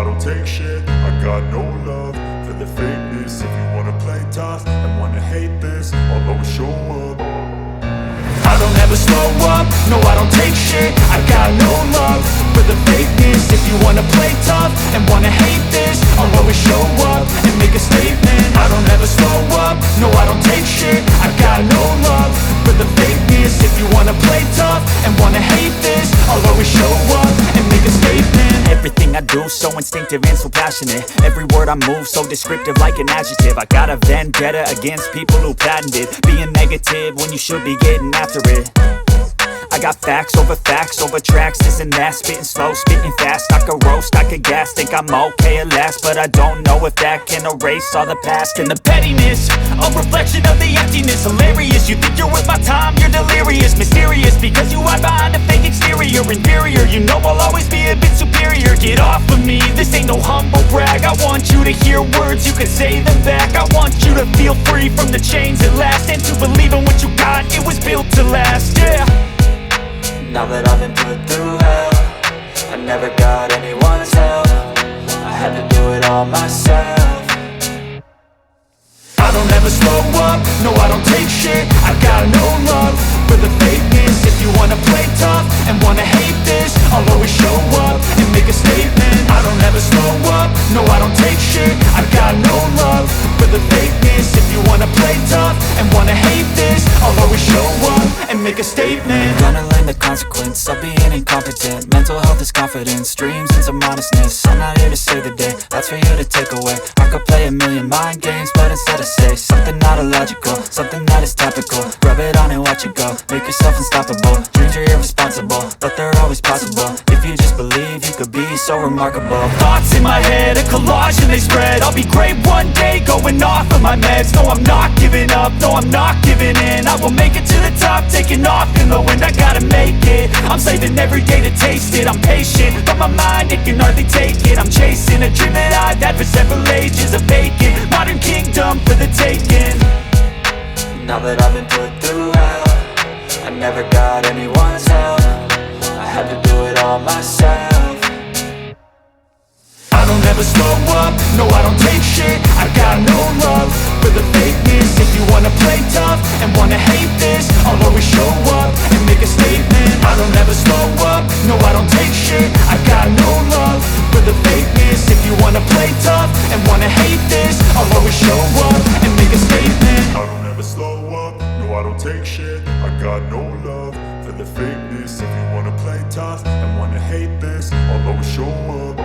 don't take shit. I got no love for the fakeness. If you wanna play tough and wanna hate this, I'll always show up. I don't ever slow up, no I don't take shit. I got no love for the fakeness. If you wanna play tough and wanna hate this, I'll always show up and make a statement. I don't ever slow up, no I don't take shit. I got no love for the fakeness. If you wanna play tough and wanna hate this, I'll always show up and make a statement. Everything I do so instinctive and so passionate. Every word I move so descriptive like an adjective. I got a vendetta against people who patented being negative when you should be getting after it. I got facts over tracks, this and that. Spitting slow, spitting fast, I could roast, I could gas. Think I'm okay at last, but I don't know if that can erase all the past. And the pettiness, a reflection of the emptiness. Hilarious, you think you're worth my time, you're delirious. Mysterious, because you hide behind a fake exterior. Inferior, you know I'll always be a bit superior. Get off of me, this ain't no humble brag. I want you to hear words, you can say them back. I want you to feel free from the chains at last, and to believe in what you got, it was built to last, yeah. Now that I've been put through hell, I never got anyone's help. I had to do it all myself. I don't ever slow up, no I don't take shit. I got no love for the fakeness. If you wanna play tough and wanna hate this, I'll always show up and make a statement. I don't ever slow up, no I don't take shit. I got no love for the fakeness. If you wanna play tough and wanna hate this, I'll always show up and make a statement. Gonna learn the consequence of being incompetent. Mental health is confidence, dreams and some honestness. I'm not here to save the day, that's for you to take away. I could play a million mind games, but instead I say something not illogical, something that is topical. Rub it on and watch it go, make yourself unstoppable. Dreams are irresponsible, but they're always possible. If you just believe, you could be so remarkable. Thoughts in my head, a collage and they spread. I'll be great one day, going off of my meds. No, I'm not giving up, no, I'm not giving in. I will make it to the top, taking off in the wind. I gotta make it, I'm saving every day to taste it. I'm patient, but my mind, it can hardly take it. I'm chasing a dream that I've had for several ages. A vacant, modern kingdom for the taking. Now that I've been put through hell, I never got anyone's help. I had to do it all myself. I don't ever slow up, no I don't take shit. I got no love for the fakeness. If you wanna play tough and wanna hate this, I'll always show up and make a statement. I don't ever slow up, no I don't take shit. I got no love for the fakeness. If you wanna play tough and wanna hate this, I'll always show up and make a statement. I don't ever slow up, no I don't take shit. I got no love for the fakeness. If you wanna play tough and wanna hate this, I'll always show up.